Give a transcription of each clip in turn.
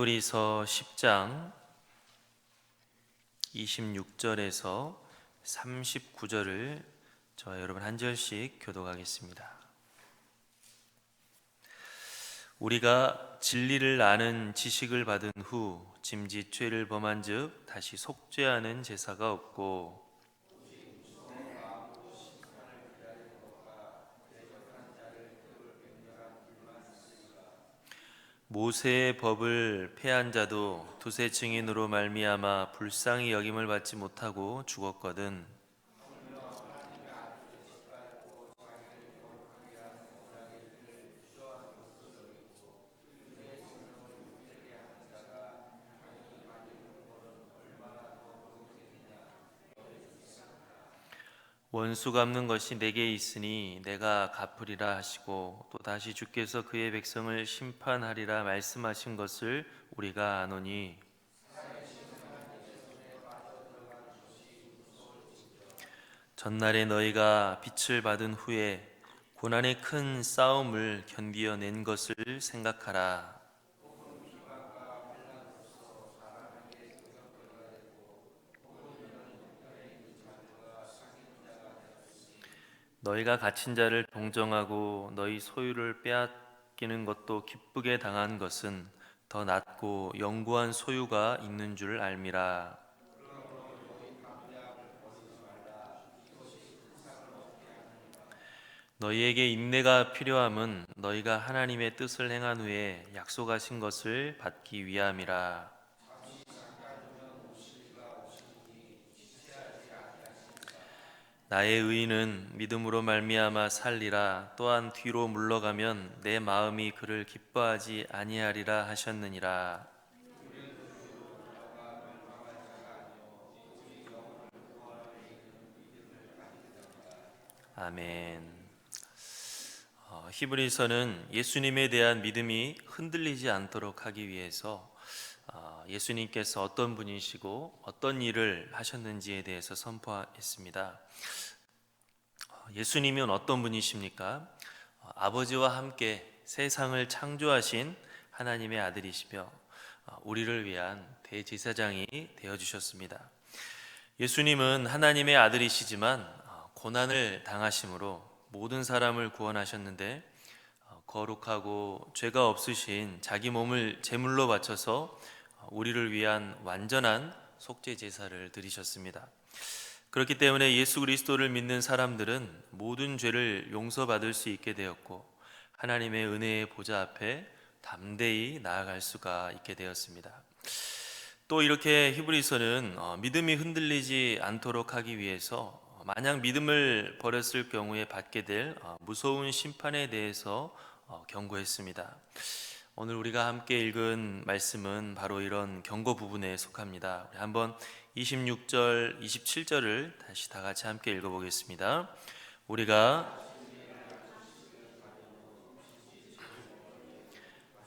히브리서 10장 26절에서 39절을 저와 여러분 한 절씩 교독하겠습니다. 우리가 진리를 아는 지식을 받은 후 짐짓 죄를 범한즉 다시 속죄하는 제사가 없고 모세의 법을 폐한 자도 두세 증인으로 말미암아 불쌍히 여김을 받지 못하고 죽었거든. 원수 갚는 것이 내게 있으니 내가 갚으리라 하시고 또 다시 주께서 그의 백성을 심판하리라 말씀하신 것을 우리가 아노니, 전날에 너희가 빛을 받은 후에 고난의 큰 싸움을 견디어낸 것을 생각하라. 너희가 갇힌 자를 동정하고 너희 소유를 빼앗기는 것도 기쁘게 당한 것은 더 낫고 영구한 소유가 있는 줄 알미라. 너희에게 인내가 필요함은 너희가 하나님의 뜻을 행한 후에 약속하신 것을 받기 위함이라. 나의 의인은 믿음으로 말미암아 살리라. 또한 뒤로 물러가면 내 마음이 그를 기뻐하지 아니하리라 하셨느니라. 아멘. 히브리서는 예수님에 대한 믿음이 흔들리지 않도록 하기 위해서 예수님께서 어떤 분이시고 어떤 일을 하셨는지에 대해서 선포했습니다. 예수님은 어떤 분이십니까? 아버지와 함께 세상을 창조하신 하나님의 아들이시며 우리를 위한 대제사장이 되어주셨습니다. 예수님은 하나님의 아들이시지만 고난을 당하심으로 모든 사람을 구원하셨는데 거룩하고 죄가 없으신 자기 몸을 제물로 바쳐서 우리를 위한 완전한 속죄 제사를 드리셨습니다. 그렇기 때문에 예수 그리스도를 믿는 사람들은 모든 죄를 용서받을 수 있게 되었고 하나님의 은혜의 보좌 앞에 담대히 나아갈 수가 있게 되었습니다. 또 이렇게 히브리서는 믿음이 흔들리지 않도록 하기 위해서 만약 믿음을 버렸을 경우에 받게 될 무서운 심판에 대해서 경고했습니다. 오늘 우리가 함께 읽은 말씀은 바로 이런 경고 부분에 속합니다. 우리 한번 26절, 27절을 다시 다 같이 함께 읽어보겠습니다. 우리가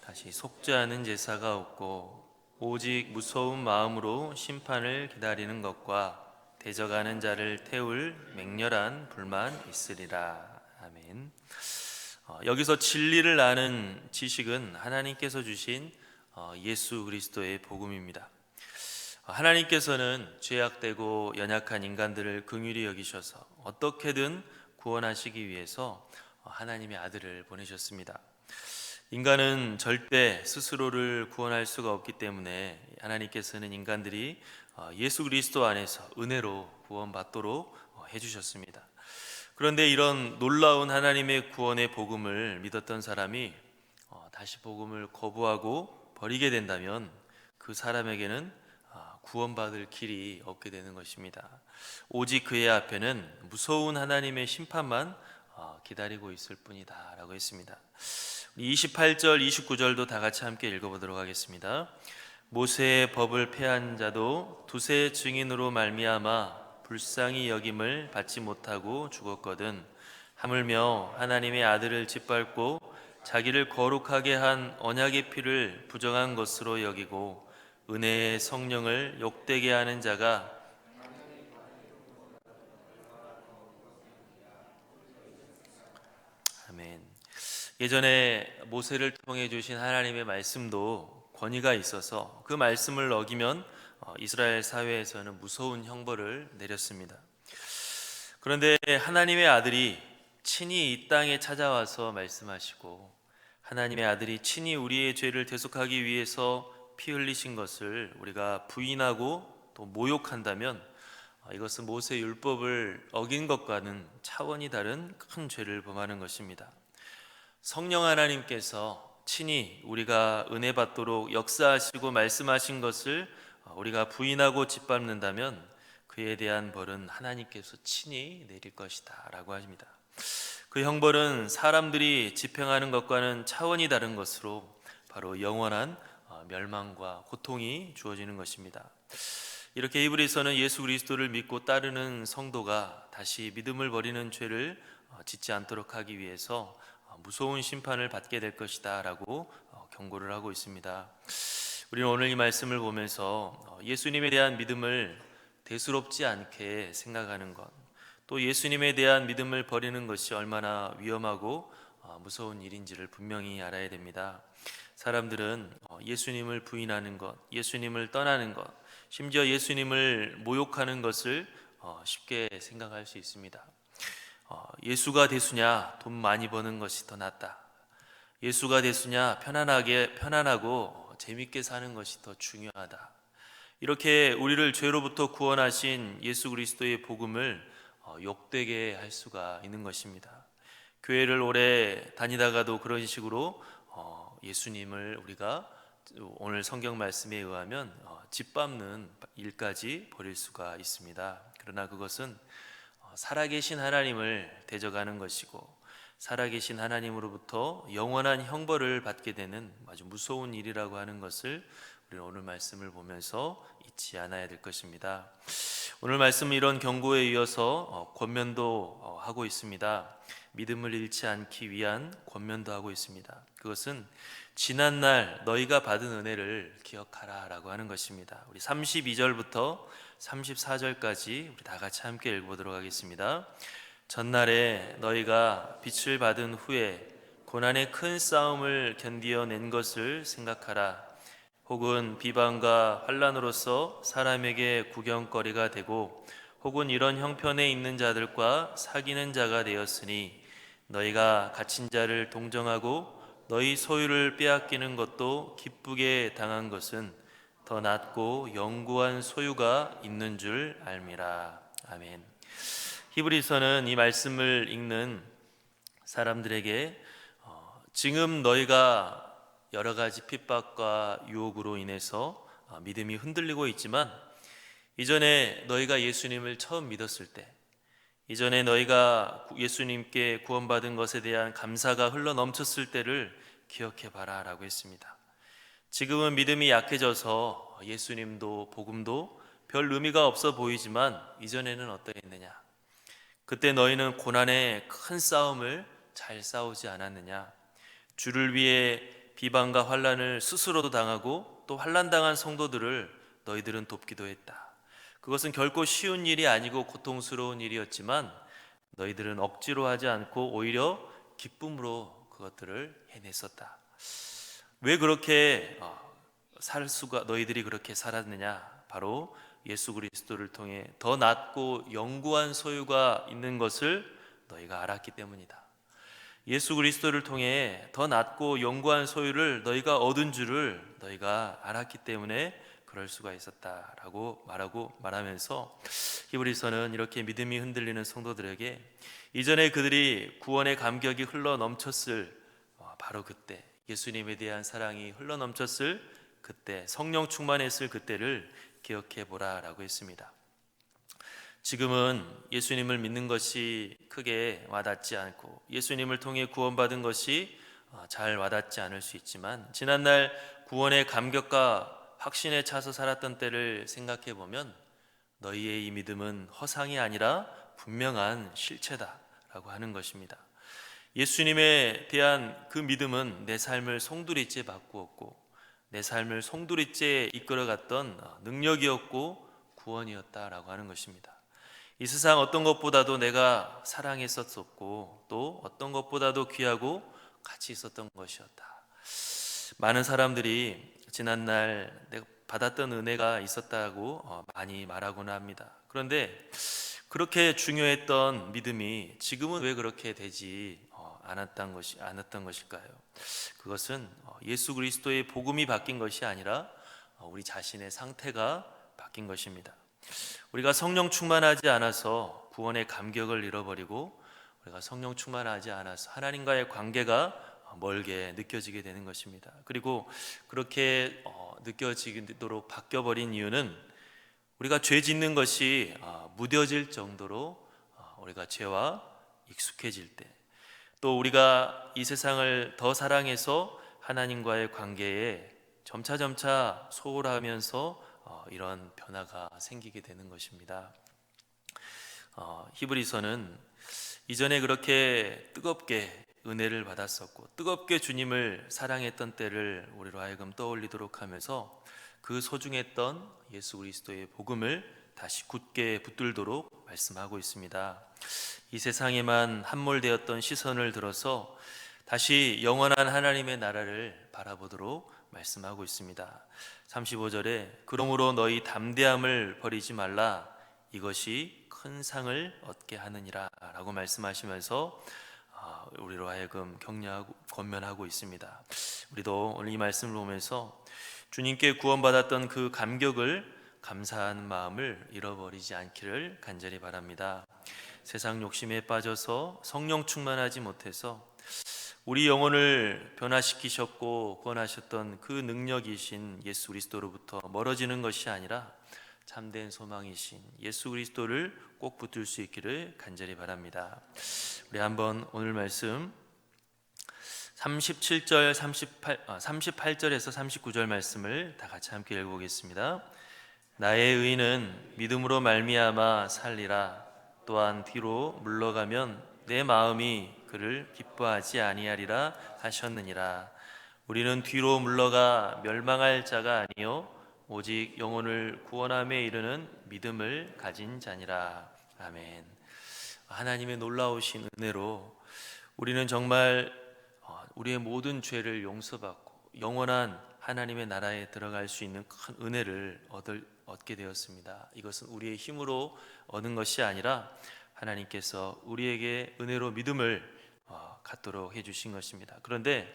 다시 속죄하는 제사가 없고 오직 무서운 마음으로 심판을 기다리는 것과 대적하는 자를 태울 맹렬한 불만 있으리라. 아멘. 여기서 진리를 아는 지식은 하나님께서 주신 예수 그리스도의 복음입니다. 하나님께서는 죄악되고 연약한 인간들을 긍휼히 여기셔서 어떻게든 구원하시기 위해서 하나님의 아들을 보내셨습니다. 인간은 절대 스스로를 구원할 수가 없기 때문에 하나님께서는 인간들이 예수 그리스도 안에서 은혜로 구원받도록 해주셨습니다. 그런데 이런 놀라운 하나님의 구원의 복음을 믿었던 사람이 다시 복음을 거부하고 버리게 된다면 그 사람에게는 구원받을 길이 없게 되는 것입니다. 오직 그의 앞에는 무서운 하나님의 심판만 기다리고 있을 뿐이다 라고 했습니다. 28절, 29절도 다 같이 함께 읽어보도록 하겠습니다. 모세의 법을 폐한 자도 두세 증인으로 말미암아 불쌍히 여김을 받지 못하고 죽었거든. 하물며 하나님의 아들을 짓밟고 자기를 거룩하게 한 언약의 피를 부정한 것으로 여기고 은혜의 성령을 욕되게 하는 자가 아멘. 예전에 모세를 통해 주신 하나님의 말씀도 권위가 있어서 그 말씀을 어기면 이스라엘 사회에서는 무서운 형벌을 내렸습니다. 그런데 하나님의 아들이 친히 이 땅에 찾아와서 말씀하시고 하나님의 아들이 친히 우리의 죄를 대속하기 위해서 피 흘리신 것을 우리가 부인하고 또 모욕한다면 이것은 모세 율법을 어긴 것과는 차원이 다른 큰 죄를 범하는 것입니다. 성령 하나님께서 친히 우리가 은혜 받도록 역사하시고 말씀하신 것을 우리가 부인하고 짓밟는다면 그에 대한 벌은 하나님께서 친히 내릴 것이다 라고 합니다. 그 형벌은 사람들이 집행하는 것과는 차원이 다른 것으로 바로 영원한 멸망과 고통이 주어지는 것입니다. 이렇게 히브리서는 예수 그리스도를 믿고 따르는 성도가 다시 믿음을 버리는 죄를 짓지 않도록 하기 위해서 무서운 심판을 받게 될 것이다 라고 경고를 하고 있습니다. 우리는 오늘 이 말씀을 보면서 예수님에 대한 믿음을 대수롭지 않게 생각하는 것, 또 예수님에 대한 믿음을 버리는 것이 얼마나 위험하고 무서운 일인지를 분명히 알아야 됩니다. 사람들은 예수님을 부인하는 것, 예수님을 떠나는 것, 심지어 예수님을 모욕하는 것을 쉽게 생각할 수 있습니다. 예수가 대수냐, 돈 많이 버는 것이 더 낫다. 예수가 대수냐, 편안하고 재밌게 사는 것이 더 중요하다. 이렇게 우리를 죄로부터 구원하신 예수 그리스도의 복음을 욕되게 할 수가 있는 것입니다. 교회를 오래 다니다가도 그런 식으로 예수님을 우리가 오늘 성경 말씀에 의하면 짓밟는 일까지 벌일 수가 있습니다. 그러나 그것은 살아계신 하나님을 대적하는 것이고 살아계신 하나님으로부터 영원한 형벌을 받게 되는 아주 무서운 일이라고 하는 것을 우리는 오늘 말씀을 보면서 잊지 않아야 될 것입니다. 오늘 말씀은 이런 경고에 이어서 권면도 하고 있습니다. 믿음을 잃지 않기 위한 권면도 하고 있습니다. 그것은 지난날 너희가 받은 은혜를 기억하라 라고 하는 것입니다. 우리 32절부터 34절까지 우리 다 같이 함께 읽어보도록 하겠습니다. 전날에 너희가 빛을 받은 후에 고난의 큰 싸움을 견디어낸 것을 생각하라. 혹은 비방과 환난으로서 사람에게 구경거리가 되고 혹은 이런 형편에 있는 자들과 사귀는 자가 되었으니 너희가 갇힌 자를 동정하고 너희 소유를 빼앗기는 것도 기쁘게 당한 것은 더 낫고 영구한 소유가 있는 줄 알미라. 아멘. 히브리서는 이 말씀을 읽는 사람들에게 지금 너희가 여러 가지 핍박과 유혹으로 인해서 믿음이 흔들리고 있지만 이전에 너희가 예수님을 처음 믿었을 때, 이전에 너희가 예수님께 구원받은 것에 대한 감사가 흘러넘쳤을 때를 기억해봐라 라고 했습니다. 지금은 믿음이 약해져서 예수님도 복음도 별 의미가 없어 보이지만 이전에는 어떠했느냐? 그때 너희는 고난의 큰 싸움을 잘 싸우지 않았느냐? 주를 위해 비방과 환난을 스스로도 당하고 또 환난당한 성도들을 너희들은 돕기도 했다. 그것은 결코 쉬운 일이 아니고 고통스러운 일이었지만 너희들은 억지로 하지 않고 오히려 기쁨으로 그것들을 해냈었다. 왜 그렇게 너희들이 그렇게 살았느냐? 바로 예수 그리스도를 통해 더 낫고 영구한 소유가 있는 것을 너희가 알았기 때문이다. 예수 그리스도를 통해 더 낫고 영구한 소유를 너희가 얻은 줄을 너희가 알았기 때문에 그럴 수가 있었다라고 말하면서 히브리서는 이렇게 믿음이 흔들리는 성도들에게 이전에 그들이 구원의 감격이 흘러넘쳤을 바로 그때, 예수님에 대한 사랑이 흘러넘쳤을 그때, 성령 충만했을 그때를 기억해보라 라고 했습니다. 지금은 예수님을 믿는 것이 크게 와닿지 않고 예수님을 통해 구원받은 것이 잘 와닿지 않을 수 있지만 지난날 구원의 감격과 확신에 차서 살았던 때를 생각해 보면 너희의 이 믿음은 허상이 아니라 분명한 실체다라고 하는 것입니다. 예수님에 대한 그 믿음은 내 삶을 송두리째 바꾸었고 내 삶을 송두리째 이끌어갔던 능력이었고 구원이었다라고 하는 것입니다. 이 세상 어떤 것보다도 내가 사랑했었고 또 어떤 것보다도 귀하고 가치 있었던 것이었다. 많은 사람들이 지난날 내가 받았던 은혜가 있었다고 많이 말하곤 합니다. 그런데 그렇게 중요했던 믿음이 지금은 왜 그렇게 되지 않았던 것일까요? 그것은 예수 그리스도의 복음이 바뀐 것이 아니라 우리 자신의 상태가 바뀐 것입니다. 우리가 성령 충만하지 않아서 구원의 감격을 잃어버리고, 우리가 성령 충만하지 않아서 하나님과의 관계가 멀게 느껴지게 되는 것입니다. 그리고 그렇게 느껴지도록 바뀌어버린 이유는 우리가 죄 짓는 것이 무뎌질 정도로 우리가 죄와 익숙해질 때, 또 우리가 이 세상을 더 사랑해서 하나님과의 관계에 점차 소홀하면서 이런 변화가 생기게 되는 것입니다. 히브리서는 이전에 그렇게 뜨겁게 은혜를 받았었고 뜨겁게 주님을 사랑했던 때를 우리로 하여금 떠올리도록 하면서 그 소중했던 예수 그리스도의 복음을 다시 굳게 붙들도록 말씀하고 있습니다. 이 세상에만 함몰되었던 시선을 들어서 다시 영원한 하나님의 나라를 바라보도록 말씀하고 있습니다. 35절에 그러므로 너희 담대함을 버리지 말라, 이것이 큰 상을 얻게 하느니라 라고 말씀하시면서 우리로 하여금 격려하고 권면하고 있습니다. 우리도 오늘 이 말씀을 보면서 주님께 구원받았던 그 감격을, 감사하는 마음을 잃어버리지 않기를 간절히 바랍니다. 세상 욕심에 빠져서 성령 충만하지 못해서 우리 영혼을 변화시키셨고 구원하셨던 그 능력이신 예수 그리스도로부터 멀어지는 것이 아니라 참된 소망이신 예수 그리스도를 꼭 붙들 수 있기를 간절히 바랍니다. 우리 한번 오늘 말씀 38절에서 39절 말씀을 다 같이 함께 읽어보겠습니다. 나의 의인은 믿음으로 말미암아 살리라. 또한 뒤로 물러가면 내 마음이 그를 기뻐하지 아니하리라 하셨느니라. 우리는 뒤로 물러가 멸망할 자가 아니요 오직 영혼을 구원함에 이르는 믿음을 가진 자니라. 아멘. 하나님의 놀라우신 은혜로 우리는 정말 우리의 모든 죄를 용서받고 영원한 하나님의 나라에 들어갈 수 있는 큰 은혜를 얻게 되었습니다. 이것은 우리의 힘으로 얻은 것이 아니라 하나님께서 우리에게 은혜로 믿음을 갖도록 해주신 것입니다. 그런데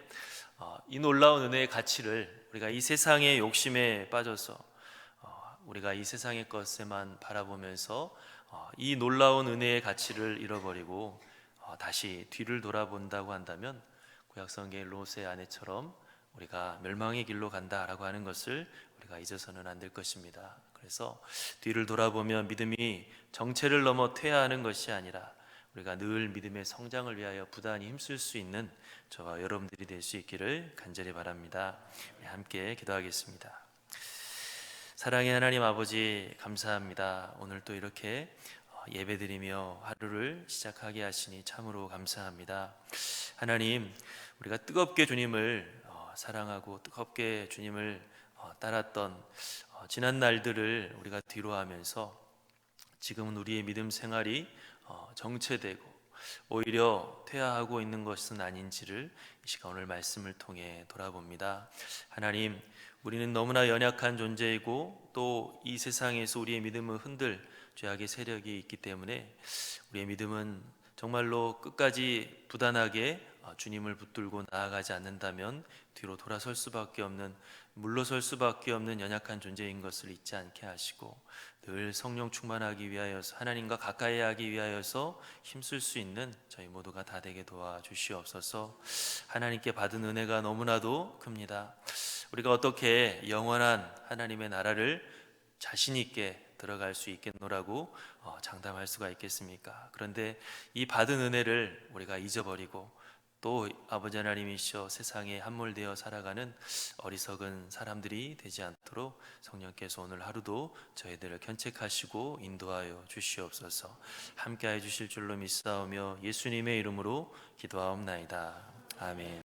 이 놀라운 은혜의 가치를 우리가 이 세상의 욕심에 빠져서 우리가 이 세상의 것에만 바라보면서 이 놀라운 은혜의 가치를 잃어버리고 다시 뒤를 돌아본다고 한다면 구약성경의 롯의 아내처럼 우리가 멸망의 길로 간다라고 하는 것을 우리가 잊어서는 안 될 것입니다. 그래서 뒤를 돌아보면 믿음이 정체를 넘어 퇴화하는 것이 아니라 우리가 늘 믿음의 성장을 위하여 부단히 힘쓸 수 있는 저와 여러분들이 될 수 있기를 간절히 바랍니다. 함께 기도하겠습니다. 사랑의 하나님 아버지, 감사합니다. 오늘 또 이렇게 예배드리며 하루를 시작하게 하시니 참으로 감사합니다. 하나님, 우리가 뜨겁게 주님을 사랑하고 뜨겁게 주님을 따랐던 지난 날들을 우리가 뒤로하면서 지금은 우리의 믿음 생활이 정체되고 오히려 퇴화하고 있는 것은 아닌지를 이 시간 오늘 말씀을 통해 돌아봅니다. 하나님, 우리는 너무나 연약한 존재이고 또 이 세상에서 우리의 믿음을 흔들 죄악의 세력이 있기 때문에 우리의 믿음은 정말로 끝까지 부단하게 주님을 붙들고 나아가지 않는다면 뒤로 돌아설 수밖에 없는, 물러설 수밖에 없는 연약한 존재인 것을 잊지 않게 하시고 늘 성령 충만하기 위하여서 하나님과 가까이 하기 위하여서 힘쓸 수 있는 저희 모두가 다 되게 도와주시옵소서. 하나님께 받은 은혜가 너무나도 큽니다. 우리가 어떻게 영원한 하나님의 나라를 자신 있게 들어갈 수 있겠노라고 장담할 수가 있겠습니까? 그런데 이 받은 은혜를 우리가 잊어버리고 또 아버지 하나님이시여 세상에 함몰되어 살아가는 어리석은 사람들이 되지 않도록 성령께서 오늘 하루도 저희들을 견책하시고 인도하여 주시옵소서. 함께해 주실 줄로 믿사오며 예수님의 이름으로 기도하옵나이다. 아멘.